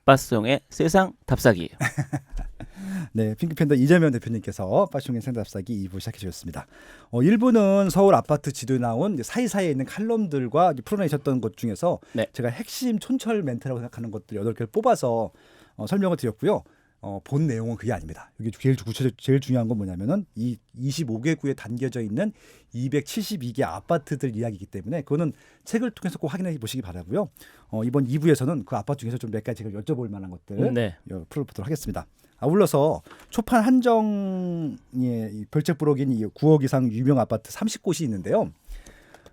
빠송의 세상 답사기. 네, 핑크팬더 이재명 대표님께서 빠숑의 생답사기 2부 시작해 주셨습니다. 1부는 서울 아파트 지도에 나온 사이사이에 있는 칼럼들과 풀어내셨던 것 중에서 네. 제가 핵심 촌철 멘트라고 생각하는 것들 8개를 뽑아서 설명을 드렸고요. 본 내용은 그게 아닙니다. 여기 제일 중요한 건 뭐냐면은 이 25개구에 담겨져 있는 272개 아파트들 이야기이기 때문에 그거는 책을 통해서 꼭 확인해 보시기 바라고요. 이번 2부에서는 그 아파트 중에서 좀 몇 가지 제가 여쭤볼 만한 것들 네. 풀어보도록 하겠습니다. 아울러서 초판 한정의 별책부록인 9억 이상 유명 아파트 30곳이 있는데요.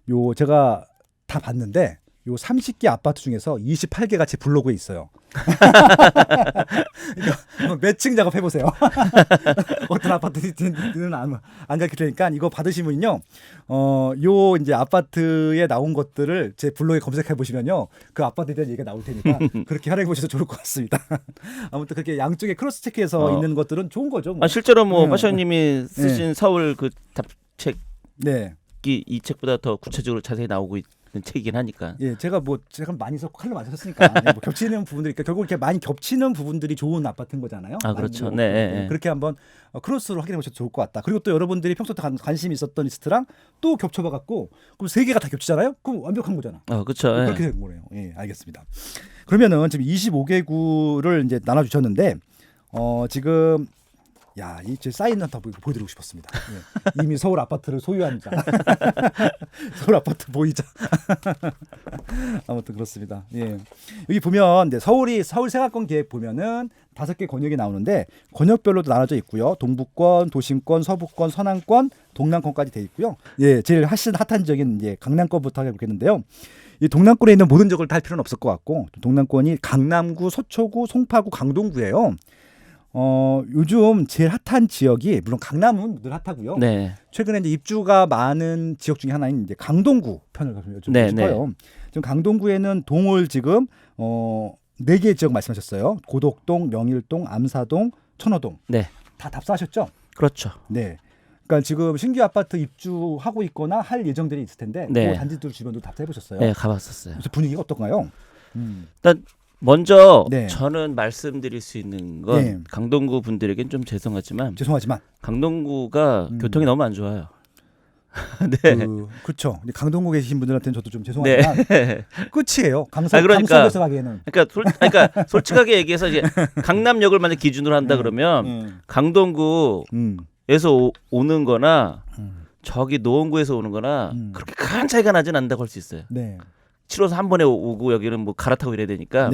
요 제가 다 봤는데 요 30개 아파트 중에서 28개가 제 블로그에 있어요. 이거 매칭 작업 해보세요. 어떤 아파트는 안 가르칠 테니까 이거 받으시면요. 요 이제 아파트에 나온 것들을 제 블로그에 검색해 보시면요. 그 아파트에 대한 얘기가 나올 테니까 그렇게 활용해 보셔도 좋을 것 같습니다. 아무튼 그렇게 양쪽에 크로스 체크해서 있는 것들은 좋은 거죠. 뭐. 실제로 뭐 빠숑님이 쓰신 서울 그 답책이 네. 이 책보다 더 구체적으로 자세히 나오고 있는 책이긴 하니까. 예, 제가 많이 칼로 많이 썼으니까 뭐 겹치는 부분들이 결국 이렇게 많이 겹치는 부분들이 좋은 아파트인 거잖아요. 그렇죠. 뭐, 네. 그렇게 한번 크로스로 확인해 보셔도 좋을 것 같다. 그리고 또 여러분들이 평소부터 관심이 있었던 리스트랑 또 겹쳐봐 갖고 그럼 3개가 다 겹치잖아요. 그럼 완벽한 거잖아. 그렇죠. 그렇게 된 거네요. 예, 알겠습니다. 그러면은 지금 25개구를 이제 나눠 주셨는데 지금 제 사인 한번 보여드리고 싶었습니다. 예. 이미 서울 아파트를 소유한 자, 서울 아파트 보이자. 아무튼 그렇습니다. 예. 여기 보면 서울 생활권 계획 보면은 5개 권역이 나오는데 권역별로도 나눠져 있고요. 동부권, 도심권, 서부권, 서남권, 동남권까지 돼 있고요. 예, 제일 핫한 지역인 이제 강남권부터 해보겠는데요. 이 동남권에 있는 모든 지역을 다 할 필요는 없을 것 같고 동남권이 강남구, 서초구, 송파구, 강동구예요. 요즘 제일 핫한 지역이 물론 강남은 늘 핫하고요. 네. 최근에 이제 입주가 많은 지역 중에 하나인 이제 강동구 편을 여쭤보고 싶어요. 지금 강동구에는 동을 지금 4개의 지역 말씀하셨어요. 고덕동, 명일동, 암사동, 천호동. 네. 다 답사하셨죠? 그렇죠. 네. 그러니까 지금 신규 아파트 입주하고 있거나 할 예정들이 있을 텐데 그 단지들 주변도 답사해 보셨어요? 네, 가봤었어요. 그래서 분위기가 어떤가요? 일단 먼저 저는 말씀드릴 수 있는 건 강동구 분들에겐 좀 죄송하지만 강동구가 교통이 너무 안 좋아요. 네. 그렇죠. 강동구 계신 분들한테는 저도 좀 죄송하지만 끝이에요. 강서에서 가기에는. 그러니까 솔직하게 얘기해서 이제 강남역을 만약 기준으로 한다 그러면 강동구에서 오는 거나 저기 노원구에서 오는 거나 그렇게 큰 차이가 나진 않는다고 할 수 있어요. 네. 7호선 한 번에 오고 여기는 뭐 갈아타고 이래야 되니까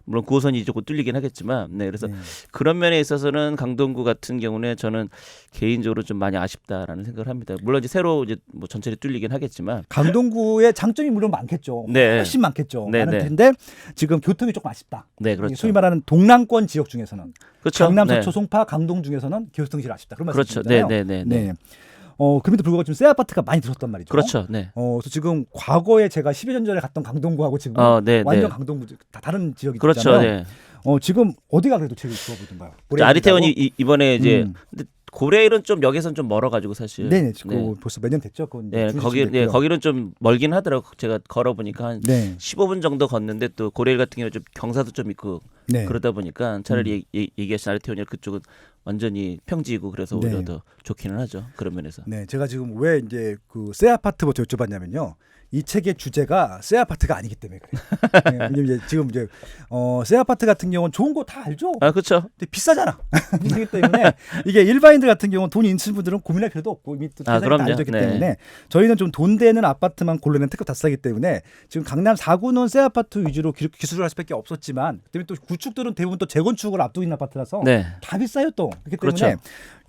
물론 9호선이 조금 뚫리긴 하겠지만 그래서 그런 면에 있어서는 강동구 같은 경우는 저는 개인적으로 좀 많이 아쉽다라는 생각을 합니다. 물론 이제 새로 이제 뭐 전체를 뚫리긴 하겠지만 강동구의 장점이 물론 많겠죠. 훨씬 많겠죠. 많을 텐데 지금 교통이 조금 아쉽다. 네, 그렇죠. 소위 말하는 동남권 지역 중에서는 그렇죠. 강남, 서초, 송파, 강동 중에서는 교통이 제일 아쉽다. 그런 말씀이잖아요. 네. 그럼에도 불구하고 지금 새 아파트가 많이 들었단 말이죠. 그렇죠. 네. 그래서 지금 과거에 제가 10여 년 전에 갔던 강동구하고 지금 완전 강동구 다 다른 지역이 있잖아요. 그렇죠. 지금 어디가 그래도 제일 좋아 보이던가요? 아리태원이 이번에 이제 근데 고레일은 좀 여기선 좀 멀어가지고 사실. 네. 벌써 몇 년 됐죠. 거기는 좀 멀긴 하더라고. 제가 걸어보니까 한 15분 정도 걷는데 또 고레일 같은 경우는 좀 경사도 좀 있고 그러다 보니까 차라리 얘기하신 아리태원이 그쪽은 완전히 평지이고 그래서 오히려 더 좋기는 하죠. 그런 면에서. 네, 제가 지금 왜 이제 그 새 아파트부터 여쭤봤냐면요. 이 책의 주제가 새 아파트가 아니기 때문에 그래요. 왜냐면 지금 새 아파트 같은 경우는 좋은 거 다 알죠. 그렇죠. 근데 비싸잖아. 비싸기 때문에 이게 일반인들 같은 경우는 돈이 있는 분들은 고민할 필요도 없고 이미 또 세상이 다 알려졌기 때문에 저희는 좀 돈 되는 아파트만 고르는 특급 답사이기 때문에 지금 강남 4구는 새 아파트 위주로 기술을 할 수밖에 없었지만 그다음에 또 구축들은 대부분 또 재건축을 앞두고 있는 아파트라서 다 비싸요 또. 그렇기 때문에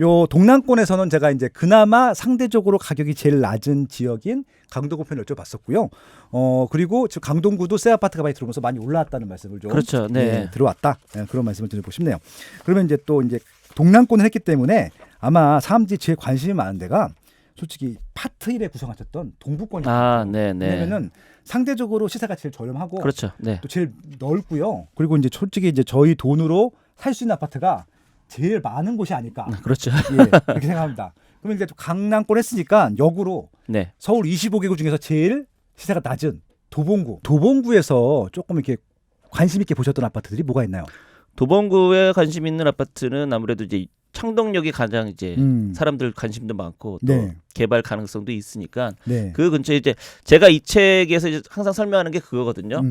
요 동남권에서는 제가 이제 그나마 상대적으로 가격이 제일 낮은 지역인 강동구 편을 여쭤봤었고요. 그리고 지금 강동구도 새 아파트가 많이 들어오면서 많이 올라왔다는 말씀을 좀 들어왔다. 그런 말씀을 드리고 싶네요. 그러면 이제 또 이제 동남권을 했기 때문에 아마 사람들이 제일 관심이 많은 데가 솔직히 파트 1에 구성하셨던 동부권이에요. 왜냐면은 상대적으로 시세가 제일 저렴하고 또 제일 넓고요. 그리고 이제 솔직히 이제 저희 돈으로 살 수 있는 아파트가 제일 많은 곳이 아닐까. 그렇죠. 그렇게 생각합니다. 그러면 이제 또 강남권 했으니까 역으로 서울 25개구 중에서 제일 시세가 낮은 도봉구에서 조금 이렇게 관심 있게 보셨던 아파트들이 뭐가 있나요? 도봉구에 관심 있는 아파트는 아무래도 이제 창동역이 가장 이제 사람들 관심도 많고 또 네. 개발 가능성도 있으니까 네. 그 근처에 이제 제가 이 책에서 이제 항상 설명하는 게 그거거든요.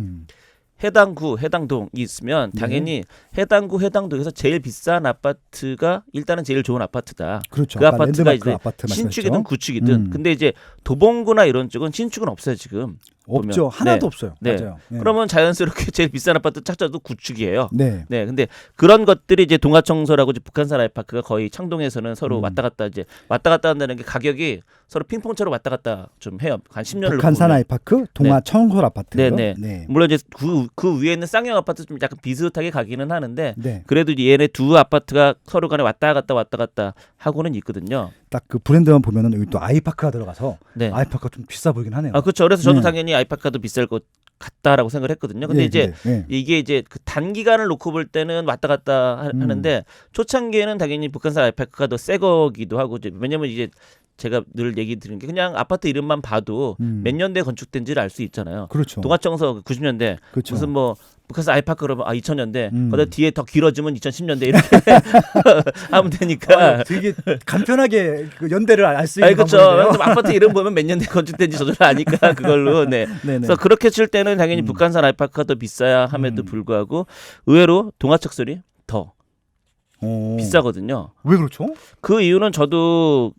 해당 구, 해당 동이 있으면 당연히 해당 구, 해당 동에서 제일 비싼 아파트가 일단은 제일 좋은 아파트다. 그렇죠. 그 아파트가 이제 아파트 신축이든 구축이든. 근데 이제 도봉구나 이런 쪽은 신축은 없어요 지금. 없죠. 보면. 하나도 네. 없어요. 네. 맞아요. 네. 그러면 자연스럽게 제일 비싼 아파트 찾아도 구축이에요. 네. 네. 근데 그런 것들이 이제 동아청소라고 이제 북한산 아이파크가 거의 창동에서는 서로 왔다 갔다 한다는 게 가격이 서로 핑퐁처럼 왔다 갔다 좀 해요. 한 10년을 북한산 아이파크, 동아청솔 아파트. 네. 물론 이제 그 위에 있는 쌍용 아파트 좀 약간 비슷하게 가기는 하는데 네. 그래도 얘네 두 아파트가 서로 간에 왔다 갔다 하고는 있거든요. 딱 그 브랜드만 보면은 여기 또 아이파크가 들어가서 네. 아이파크가 좀 비싸 보이긴 하네요. 아, 그렇죠. 그래서 저도 네. 당연히 아이파크가 더 비쌀 것 같다라고 생각을 했거든요. 근데 이제 네. 이게 이제 그 단기간을 놓고 볼 때는 왔다 갔다 하는데 초창기에는 당연히 북한산 아이파크가 더 새 거기도 하고 왜냐면 이제 제가 늘 얘기 드리는 게 그냥 아파트 이름만 봐도 몇 년대에 건축된지를 알 수 있잖아요. 그렇죠. 동아청서 90년대 그렇죠. 무슨 뭐 북한산 아이파크 그러면 2000년대 거기다 뒤에 더 길어지면 2010년대 이렇게 하면 되니까 되게 간편하게 그 연대를 알 수 있는 그렇죠. 방법이네요. 아파트 이름 보면 몇 년대 건축된지 저절 아니까 그걸로. 네. 그래서 그렇게 칠 때는 당연히 북한산 아이파크가 더 비싸야 함에도 불구하고 의외로 동아청설이 더 비싸거든요. 왜 그렇죠? 그 이유는 저도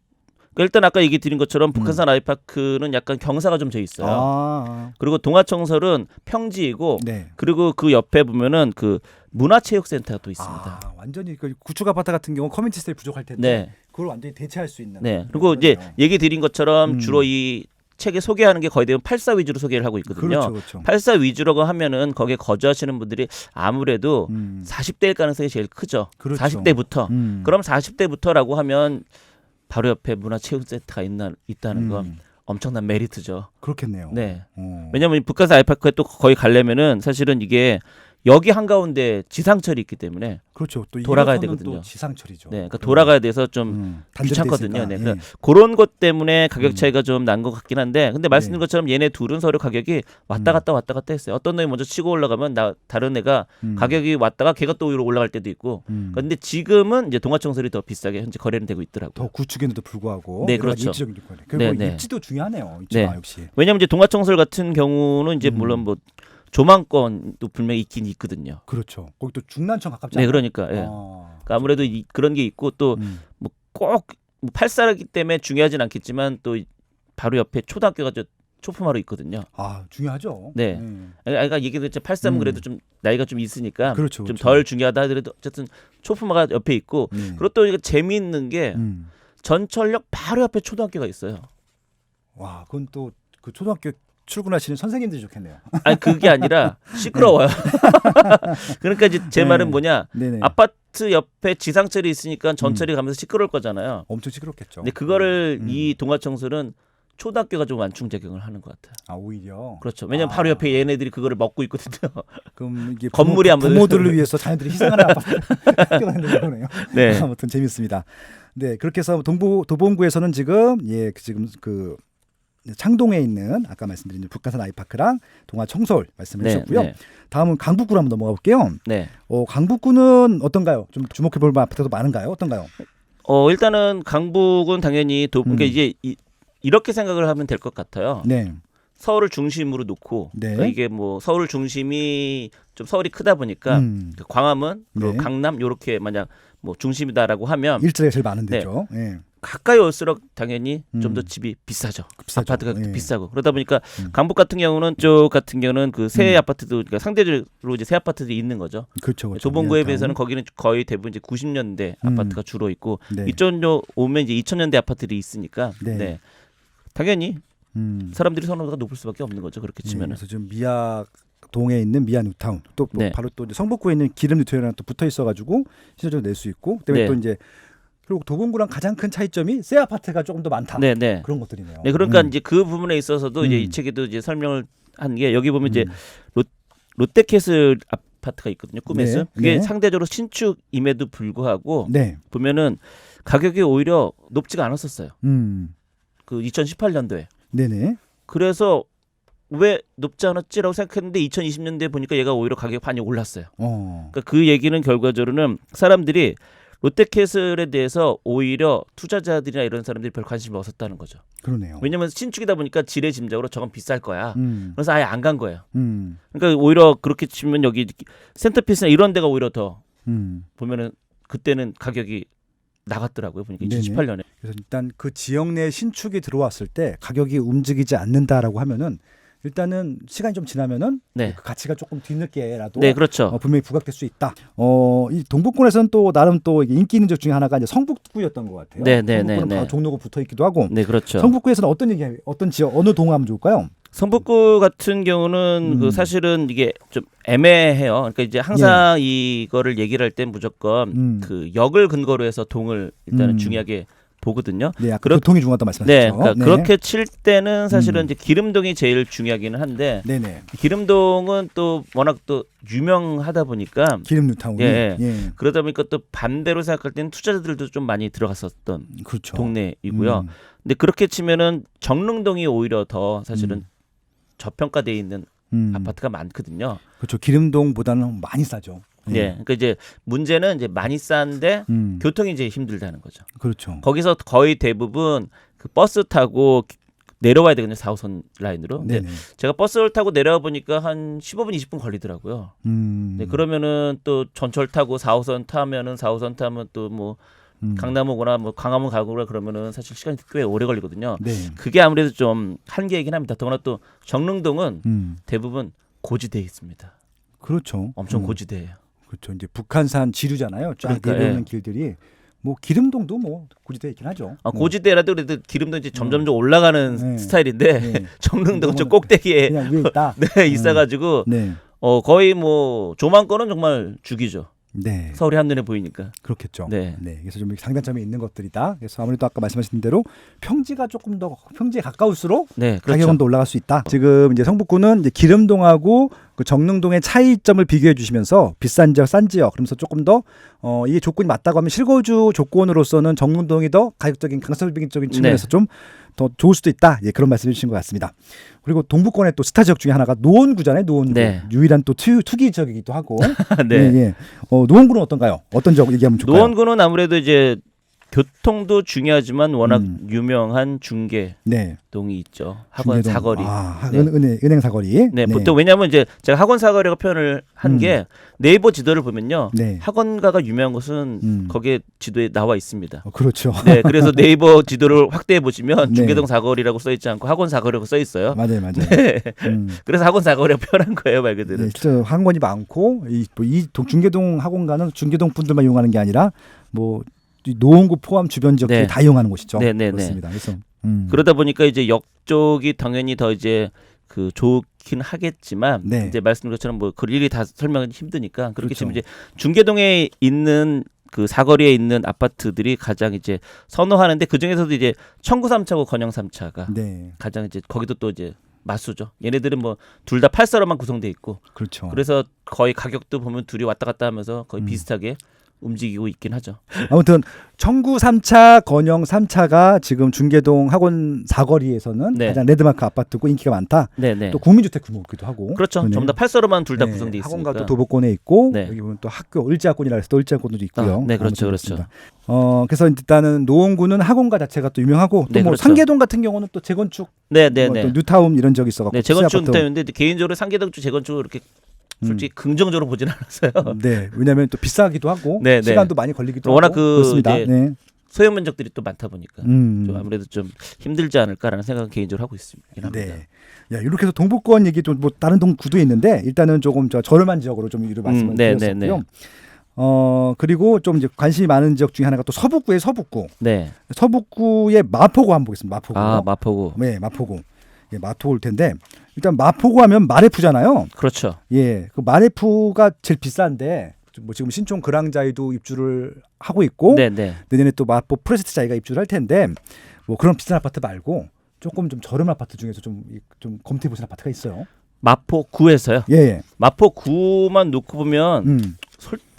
일단 아까 얘기 드린 것처럼 북한산 아이파크는 약간 경사가 좀 돼 있어요. 그리고 동아청설은 평지이고 네. 그리고 그 옆에 보면은 그 문화체육센터가 또 있습니다. 완전히 그 구축 아파트 같은 경우 커뮤니티 스테이 부족할 텐데 네. 그걸 완전히 대체할 수 있는. 네. 그리고 이제 얘기 드린 것처럼 주로 이 책에 소개하는 게 거의 대부분 84 위주로 소개를 하고 있거든요. 그렇죠. 84 위주라고 하면은 거기에 거주하시는 분들이 아무래도 40대일 가능성이 제일 크죠. 그렇죠. 40대부터. 그럼 40대부터라고 하면 바로 옆에 문화체육센터가 있다는 건 엄청난 메리트죠. 그렇겠네요. 네. 왜냐하면 북한산 아이파크에 또 거기 가려면은 사실은 이게 여기 한가운데 지상철이 있기 때문에 그렇죠. 또 돌아가야 되거든요. 또 지상철이죠. 네, 그러니까 돌아가야 돼서 좀 귀찮거든요. 네, 그러니까 그런 것 때문에 가격 차이가 좀 난 것 같긴 한데, 근데 말씀드린 것처럼 얘네 둘은 서로 가격이 왔다 갔다 했어요. 어떤 놈이 먼저 치고 올라가면 다른 애가 가격이 왔다가 걔가 또 위로 올라갈 때도 있고. 근데 지금은 이제 동아청설이 더 비싸게 현재 거래는 되고 있더라고요. 더 구축에도 불구하고. 네, 그렇죠. 입지적인 거래. 그리고 입지도 중요하네요. 입지가 역시. 왜냐하면 이제 동아청설 같은 경우는 이제 물론 뭐 조망권도 분명히 있긴 있거든요. 그렇죠. 거기 또 중난청 가깝잖아요. 네, 그러니까. 그러니까 아무래도 그런 게 있고 또 뭐 꼭 8사기 때문에 중요하진 않겠지만 또 바로 옆에 초등학교가 초품화로 있거든요. 중요하죠. 네. 아까 얘기했죠. 83은 그래도 좀 나이가 좀 있으니까 그렇죠. 좀 덜 중요하다 하더라도 어쨌든 초품화가 옆에 있고 그리고 또 이게 재미있는 게 전철역 바로 옆에 초등학교가 있어요. 와, 그건 또 그 초등학교 출근하시는 선생님들이 좋겠네요. 아니 그게 아니라 시끄러워요. 그러니까 이제 제 말은 뭐냐? 아파트 옆에 지상철이 있으니까 전철이 가면서 시끄러울 거잖아요. 엄청 시끄럽겠죠. 근데 그거를 이 동아청설은 초등학교가 좀 완충작용을 하는 것 같아요. 오히려. 그렇죠. 왜냐면 바로 옆에 얘네들이 그거를 먹고 있거든요. 그럼 이게 건물이 한번 부모들을 위해서 자녀들이 희생하는 학교가 있는 거네요. 네. 아무튼 재밌습니다. 네, 그렇게 해서 도봉구에서는 지금 그 창동에 있는 아까 말씀드린 북한산 아이파크랑 동아청솔 말씀해 주셨고요. 다음은 강북구로 한번 넘어가 볼게요. 네. 강북구는 어떤가요? 좀 주목해 볼 아파트도 많은가요? 어떤가요? 일단은 강북은 당연히 그러니까 이제 이렇게 생각을 하면 될 것 같아요. 네. 서울을 중심으로 놓고 그러니까 이게 뭐 서울 중심이 좀 서울이 크다 보니까 광화문, 그리고 강남 요렇게 만약 뭐 중심이다라고 하면 일자리가 제일 많은 데죠. 네. 가까이 올수록 당연히 좀 더 집이 비싸죠. 아파트가 비싸고 그러다 보니까 강북 같은 경우는 그 새 아파트도 그러니까 상대적으로 이제 새 아파트들이 있는 거죠. 그렇죠. 도봉구에 비해서는 거기는 거의 대부분 이제 90년대 아파트가 주로 있고 이쪽으로 오면 이제 2000년대 아파트들이 있으니까 당연히 사람들이 선호도가 높을 수밖에 없는 거죠. 그렇게 치면은. 그래서 지금 미아동에 있는 미아 뉴타운 또 바로 또 성북구에 있는 기름 뉴타운이랑 또 붙어 있어가지고 시설적으로 낼 수 있고 그다음에 또 이제 그리고 도봉구랑 가장 큰 차이점이 새 아파트가 조금 더 많다. 그런 것들이네요. 네, 그러니까 이제 그 부분에 있어서도 이제 이 책에도 이제 설명을 한 게 여기 보면 이제 롯데캐슬 아파트가 있거든요. 꿈에서 그게 상대적으로 신축임에도 불구하고 보면은 가격이 오히려 높지가 않았었어요. 그 2018년도에. 네네. 그래서 왜 높지 않았지라고 생각했는데 2020년대에 보니까 얘가 오히려 가격이 많이 올랐어요. 그러니까 그 얘기는 결과적으로는 사람들이 롯데캐슬에 대해서 오히려 투자자들이나 이런 사람들이 별 관심이 없었다는 거죠. 그러네요. 왜냐하면 신축이다 보니까 지레 짐작으로 저건 비쌀 거야. 그래서 아예 안 간 거예요. 그러니까 오히려 그렇게 치면 여기 센터피스나 이런 데가 오히려 더 보면은 그때는 가격이 나갔더라고요. 보니까 2018년에. 그래서 일단 그 지역 내 신축이 들어왔을 때 가격이 움직이지 않는다라고 하면은 일단은 시간이 좀 지나면은 네. 그 가치가 조금 뒤늦게라도 네, 그렇죠. 분명히 부각될 수 있다. 이 동북권에서는 또 나름 또 인기 있는 지역 중에 하나가 이제 성북구였던 것 같아요. 네, 성북구는 바로 종로구 붙어 있기도 하고. 네, 그렇죠. 성북구에서는 어떤 지역, 어느 동하면 좋을까요? 성북구 같은 경우는 그 사실은 이게 좀 애매해요. 그러니까 이제 항상 이거를 얘기를 할 때 무조건 그 역을 근거로 해서 동을 일단은 중요하게 보거든요. 네, 아까 교통이 중요하다 말씀하셨죠. 네, 그러니까 그렇게 칠 때는 사실은 이제 기름동이 제일 중요하기는 한데 기름동은 또 워낙 또 유명하다 보니까 기름 뉴타운이 그러다 보니까 또 반대로 생각할 때는 투자자들도 좀 많이 들어갔었던 동네이고요. 근데 그렇게 치면은 정릉동이 오히려 더 사실은 저평가돼 있는 아파트가 많거든요. 그렇죠. 기름동보다는 많이 싸죠. 네, 그러니까 이제 문제는 이제 많이 싼데 교통이 이제 힘들다는 거죠. 그렇죠. 거기서 거의 대부분 그 버스 타고 내려와야 되거든요. 4호선 라인으로. 근데 제가 버스를 타고 내려와 보니까 한 15분, 20분 걸리더라고요. 네, 그러면은 또 전철 타고 4호선 타면 또 뭐 강남 오거나 뭐 광화문 가거나 그러면은 사실 시간이 꽤 오래 걸리거든요. 그게 아무래도 좀 한계이긴 합니다. 더구나 또 정릉동은 대부분 고지대에 있습니다. 그렇죠. 엄청 고지대예요. 그렇죠. 이제 북한산 지류잖아요. 쫙 내려오는 길들이 뭐 기름동도 뭐 고지대에 있긴 하죠. 고지대라도 그래도 기름도 이제 점점 올라가는 스타일인데 정릉동은 좀 꼭대기에 그냥 위에 있다. 있어가지고 거의 뭐 조망권은 정말 죽이죠. 서울이 한눈에 보이니까. 그렇겠죠. 그래서 좀 장단점이 있는 것들이다. 그래서 아무래도 아까 말씀하신 대로 평지가 조금 더 평지에 가까울수록 가격은 더 올라갈 수 있다. 지금 이제 성북구는 이제 기름동하고 그 정릉동의 차이점을 비교해 주시면서 비싼 지역, 싼 지역 그러면서 조금 더 이게 조건이 맞다고 하면 실거주 조건으로서는 정릉동이 더 가격적인 강세적인 측면에서 좀 더 좋을 수도 있다. 그런 말씀해 주신 것 같습니다. 그리고 동북권의 또 스타 지역 중에 하나가 노원구잖아요. 노원구. 유일한 또 투기 지역이기도 하고. 노원구는 어떤가요? 어떤 지역 얘기하면 좋을까요? 노원구는 아무래도 이제 교통도 중요하지만 워낙 유명한 중계동이 있죠. 학원 사거리. 은행 사거리. 보통 왜냐하면 이제 제가 학원 사거리라고 표현을 한 게 네이버 지도를 보면요. 학원가가 유명한 곳은 거기에 지도에 나와 있습니다. 그렇죠. 그래서 네이버 지도를 확대해 보시면 중계동 사거리라고 써 있지 않고 학원 사거리라고 써 있어요. 맞아요. 그래서 학원 사거리라고 표현한 거예요, 말 그대로. 실제 학원이 많고 이 중계동 학원가는 중계동 분들만 이용하는 게 아니라 뭐 노원구 포함 주변 지역들이 다 이용하는 곳이죠. 그렇습니다. 그래서 그러다 보니까 이제 역 쪽이 당연히 더 이제 그 좋긴 하겠지만 이제 말씀드린 것처럼 뭐 그 일일이 다 설명은 힘드니까 그렇게 치면 이제 중계동에 있는 그 사거리에 있는 아파트들이 가장 이제 선호하는데 그 중에서도 이제 청구 3차고 건영 3차가 가장 이제 거기도 또 이제 맞수죠. 얘네들은 뭐 둘 다 8사로만 구성돼 있고. 그래서 거의 가격도 보면 둘이 왔다 갔다 하면서 거의 비슷하게 움직이고 있긴 하죠. 아무튼 청구 3차, 건영 3차가 지금 중계동 학원 사거리에서는 가장 랜드마크 아파트고 인기가 많다. 또 국민주택 규모기도 하고. 그렇죠. 전부 다 8사로만 둘 다 구성돼 있으니까. 학원가 또 도보권에 있고 여기 보면 또 학교 을지학군이라 해서 또 을지학군도 있고요. 그렇죠. 그래서 일단은 노원구는 학원가 자체가 또 유명하고 또 뭐 상계동 같은 경우는 또 재건축, 또 뉴타운 이런 지역이 있어가지고 재건축 뉴타운인데 개인적으로 상계동 쪽 재건축을 이렇게 솔직히 긍정적으로 보진 않았어요. 왜냐하면 또 비싸기도 하고 시간도 많이 걸리기도 워낙 하고 그렇습니다. 소형 면적들이 또 많다 보니까 좀 아무래도 좀 힘들지 않을까라는 생각은 개인적으로 하고 있습니다. 이렇게 해서 동북권 얘기 좀 뭐 다른 동구도 있는데 일단은 조금 저렴한 지역으로 좀 이런 말씀을 드렸었고요. 그리고 좀 이제 관심이 많은 지역 중에 하나가 또 서북구의 서북구. 서북구의 마포구 한번 보겠습니다. 마포구. 마포구. 마포구일 텐데 일단 마포구 하면 마레프잖아요. 그렇죠. 그 마레프가 제일 비싼데 뭐 지금 신촌 그랑자이도 입주를 하고 있고 내년에 또 마포 프레스티자이가 입주를 할 텐데 뭐 그런 비싼 아파트 말고 조금 좀 저렴한 아파트 중에서 좀 검토해 보신 아파트가 있어요. 마포구에서요? 마포구만 놓고 보면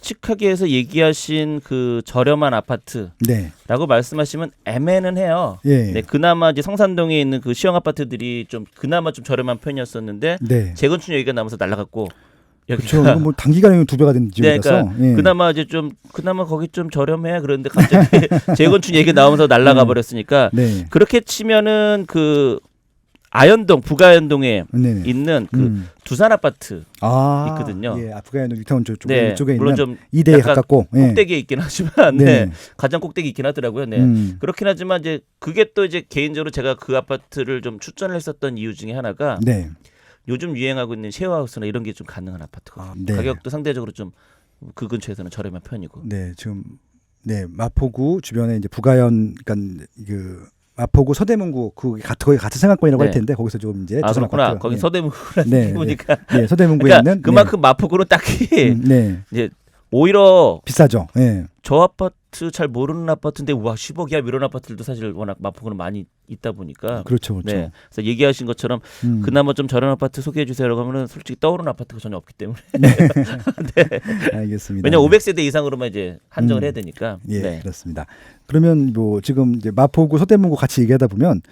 솔직하게 해서 얘기하신 그 저렴한 아파트라고 네. 말씀하시면 애매는 해요. 예. 네, 그나마 이제 성산동에 있는 그 시형 아파트들이 좀 그나마 좀 저렴한 편이었었는데 네. 재건축 얘기가 나면서 날라갔고 그렇죠. 이거 뭐 단기간에 2배가 된 네, 지역이라서. 그러니까 그나마 이제 좀 그나마 거기 좀 저렴해 그런데 갑자기 재건축 얘기 나오면서 날라가 버렸으니까 네. 그렇게 치면은 그 아현동 북아현동에 네네. 있는 그 두산 아파트 있거든요. 예, 아프가니스탄 유타운 쪽에 네, 이쪽에 물론 있는 좀 이대에 약간 가깝고 꼭대기에 있긴 하지만 네. 네, 가장 꼭대기 있긴 하더라고요. 네. 그렇긴 하지만 이제 그게 또 이제 개인적으로 제가 그 아파트를 좀 추천을 했었던 이유 중에 하나가 네. 요즘 유행하고 있는 쉐어하우스나 이런 게 좀 가능한 아파트거든요. 네. 가격도 상대적으로 좀 그 근처에서는 저렴한 편이고. 네, 지금 네 마포구 주변에 이제 북아현, 그러니까 그 마포구 서대문구 거기 같은 생활권이라고 할 텐데 거기서 좀 이제 아 그렇구나. 아파트가, 거기 네. 서대문구라는 네, 보니까. 네, 서대문구에 그러니까 있는 그만큼 마포구는 딱히 네, 이제 오히려 비싸죠. 네. 저 아파트 잘 모르는 아파트인데 와 10억이야 이런 아파트들도 사실 워낙 마포구는 많이 있다 보니까. 그렇죠, 그렇죠. 네. 그래서 얘기하신 것처럼 그나마 좀 저렴한 아파트 소개해 주세요라고 하면은 솔직히 떠오르는 아파트가 전혀 없기 때문에. 네. 알겠습니다. 왜냐 500세대 이상으로만 이제 한정을 해야 되니까. 예, 네. 그렇습니다. 그러면 뭐 지금 이제 마포구, 서대문구 같이 얘기하다 보면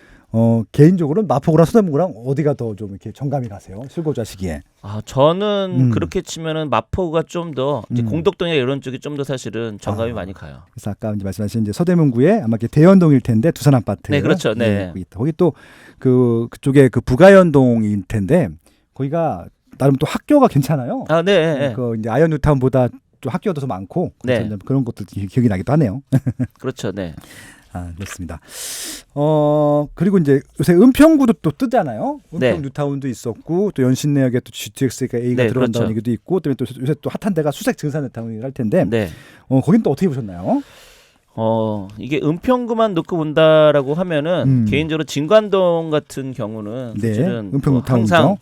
개인적으로는 마포구랑 서대문구랑 어디가 더 좀 이렇게 정감이 가세요? 실거주하시기에. 아 저는 그렇게 치면은 마포가 좀 더 이제 공덕동이나 이런 쪽이 좀 더 사실은 정감이 많이 가요. 그래서 아까 이제 말씀하신 이제 서대문구에 아마 이렇게 대연동일 텐데 두산 아파트. 네, 그렇죠. 네. 거기 있다. 거기 또 그쪽에 그 북아현동일 텐데 거기가 나름 또 학교가 괜찮아요. 아, 네. 그 이제 아현 뉴타운보다 좀 학교가 더 많고 네. 그런 것도 기억이 나기도 하네요. 그렇죠. 네. 아, 그렇습니다. 그리고 이제 요새 은평구도 또 뜨잖아요. 은평 네. 뉴타운도 있었고 또 연신내역에 또 GTX가 A가 네, 들어간다는 그렇죠. 얘기도 있고 또 요새 또 핫한 데가 수색 증산 뉴타운이 할 텐데 네. 거긴 또 어떻게 보셨나요? 이게 은평구만 놓고 본다라고 하면은 개인적으로 진관동 같은 경우는 네, 사실은 은평 뭐 뉴타운이죠. 항상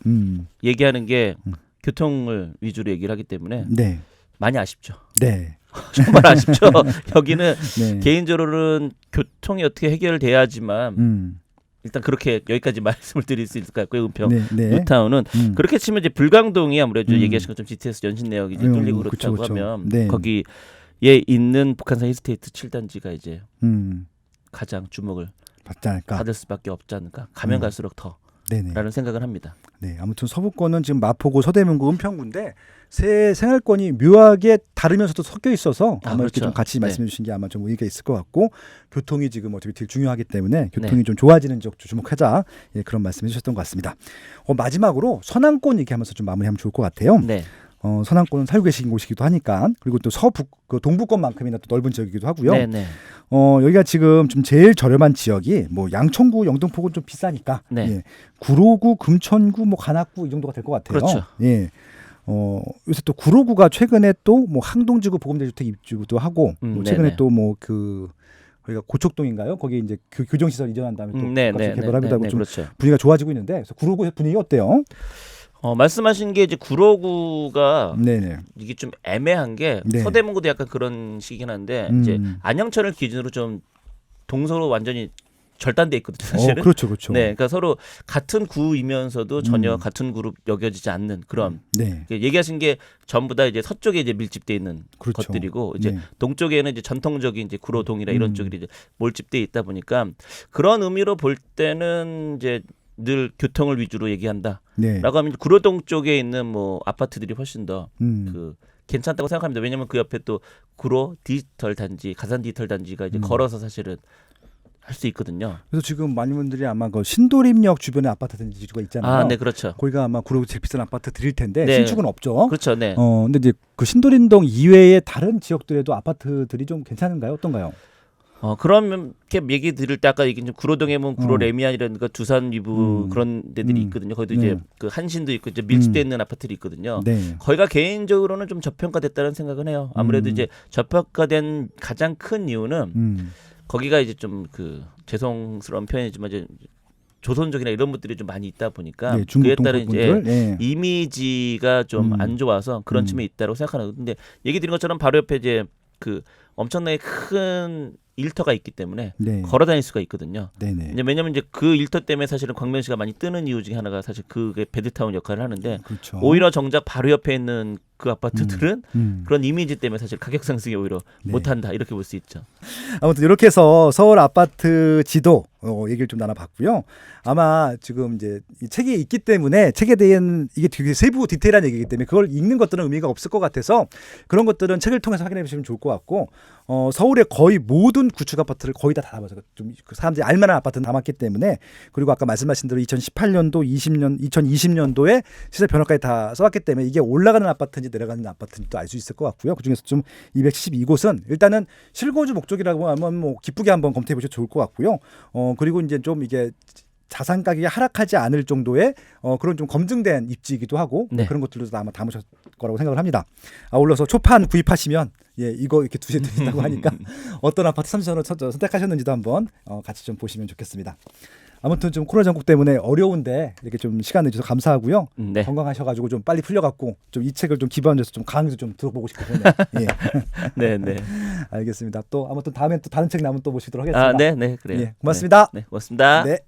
얘기하는 게 교통을 위주로 얘기를 하기 때문에 네, 많이 아쉽죠. 네, 정말 아쉽죠. 여기는 네. 개인적으로는 교통이 어떻게 해결돼야지만 일단 그렇게 여기까지 말씀을 드릴 수 있을 것 같고요. 은평 네, 네. 뉴타운은 그렇게 치면 이제 불광동이 아무래도 얘기하신 것처럼 GTS 연신내역이 이제 뚫리고 그렇다고 그쵸. 하면 네. 거기에 있는 북한산 힐스테이트 7단지가 이제 가장 주목을 받지 않을까. 받을 수밖에 없지 않을까. 가면 갈수록 더라는 네네. 생각을 합니다. 네, 아무튼 서부권은 지금 마포구, 서대문구, 은평구인데 새 생활권이 묘하게 다르면서도 섞여 있어서 아마 이렇게 그렇죠. 좀 같이 말씀해 주신 게 아마 좀 의미가 있을 것 같고 교통이 지금 어차피 되게 중요하기 때문에 교통이 네. 좀 좋아지는 지역 주목하자 그런 말씀해 주셨던 것 같습니다. 마지막으로 서남권 얘기하면서 좀 마무리하면 좋을 것 같아요. 네. 서남권은 살고 계신 곳이기도 하니까 그리고 또 서북 그 동부권만큼이나 또 넓은 지역이기도 하고요. 네, 네. 여기가 지금 좀 제일 저렴한 지역이 뭐 양천구, 영등포구는 좀 비싸니까 네. 예. 구로구, 금천구, 뭐 간악구 이 정도가 될 것 같아요. 그렇죠. 예. 요새 또 구로구가 최근에 또 뭐 항동지구 보금자주택 입주도 하고 뭐 최근에 네네. 또 뭐 거기가 고척동인가요? 거기 이제 교정시설 이전한 다음에 또 네, 네, 개발하기도 하고 네, 좀 그렇죠. 분위기가 좋아지고 있는데 그래서 구로구 분위기 어때요? 말씀하신 게 이제 구로구가 네네. 이게 좀 애매한 게 네. 서대문구도 약간 그런 식이긴 한데 이제 안영천을 기준으로 좀 동서로 완전히 절단돼 있거든요. 사실은. 그렇죠, 그렇죠. 네, 그러니까 서로 같은 구이면서도 전혀 같은 구로 여겨지지 않는 그런. 네. 얘기하신 게 전부 다 이제 서쪽에 이제 밀집돼 있는 그렇죠. 것들이고 이제 네. 동쪽에는 이제 전통적인 이제 구로동이나 이런 쪽이 이제 몰집돼 있다 보니까 그런 의미로 볼 때는 이제 늘 교통을 위주로 얘기한다. 네. 라고 하면 구로동 쪽에 있는 뭐 아파트들이 훨씬 더 음. 그 괜찮다고 생각합니다. 왜냐하면 그 옆에 또 구로 디지털 단지, 가산 디지털 단지가 이제 걸어서 사실은 할 수 있거든요. 그래서 지금 많은 분들이 아마 그 신도림역 주변에 아파트 단지가 있잖아요. 아, 네, 그렇죠. 거기가 아마 구로구 제일 비싼 아파트 드릴 텐데 네. 신축은 없죠. 그렇죠, 네. 근데 이제 그 신도림동 이외의 다른 지역들에도 아파트들이 좀 괜찮은가요? 어떤가요? 그런 얘기 드릴 때 아까 얘기한 구로동에 보면 구로 레미안이라든가 두산 위브 그런 데들이 있거든요. 거기도 이제 그 한신도 있고 이제 밀집돼 있는 아파트들이 있거든요. 네. 거기가 개인적으로는 좀 저평가됐다는 생각은 해요. 아무래도 이제 저평가된 가장 큰 이유는 거기가 이제 좀 그 죄송스러운 표현이지만 이제 조선족이나 이런 분들이 좀 많이 있다 보니까 네, 그에 중국 따른 이제 동포분들. 네. 이미지가 좀 안 좋아서 그런 측면이 있다고 생각하는. 근데 얘기 드린 것처럼 바로 옆에 이제 그 엄청나게 큰 일터가 있기 때문에 네. 걸어 다닐 수가 있거든요. 네네. 이제 왜냐면 이제 그 일터 때문에 사실은 광명시가 많이 뜨는 이유 중에 하나가 사실 그게 베드타운 역할을 하는데 그렇죠. 오히려 정작 바로 옆에 있는 그 아파트들은 그런 이미지 때문에 사실 가격 상승이 오히려 못한다 이렇게 볼 수 있죠. 아무튼 이렇게 해서 서울 아파트 지도 얘기를 좀 나눠봤고요. 아마 지금 이제 이 책이 있기 때문에 책에 대한 이게 되게 세부 디테일한 얘기이기 때문에 그걸 읽는 것들은 의미가 없을 것 같아서 그런 것들은 책을 통해서 확인해 보시면 좋을 것 같고 서울의 거의 모든 구축 아파트를 거의 다 담아서 좀 그 사람들이 알만한 아파트는 담았기 때문에 그리고 아까 말씀하신 대로 2018년도, 2020년도에 시세 변화까지 다 써왔기 때문에 이게 올라가는 아파트인지 내려가는 아파트인지 또 알 수 있을 것 같고요. 그중에서 좀 272곳은 일단은 실거주 목적이라고 하면 뭐 기쁘게 한번 검토해 보셔도 좋을 것 같고요. 그리고 이제 좀 이게 자산 가격이 하락하지 않을 정도의 그런 좀 검증된 입지이기도 하고 그런 것들도 아마 담으셨을 거라고 생각을 합니다. 아울러서 초판 구입하시면 이거 이렇게 두셔야 된다고 하니까 어떤 아파트 30전을 선택하셨는지도 한번 같이 좀 보시면 좋겠습니다. 아무튼 좀 코로나 전국 때문에 어려운데 이렇게 좀 시간 내주셔서 감사하고요. 건강하셔가지고 좀 빨리 풀려갖고 좀 이 책을 좀 기반해서 좀 강의도 좀 들어보고 싶거든요. 네. 알겠습니다. 또 아무튼 다음엔 또 다른 책 나오면 또 모시도록 하겠습니다. 네, 그래요. 고맙습니다. 고맙습니다. 네.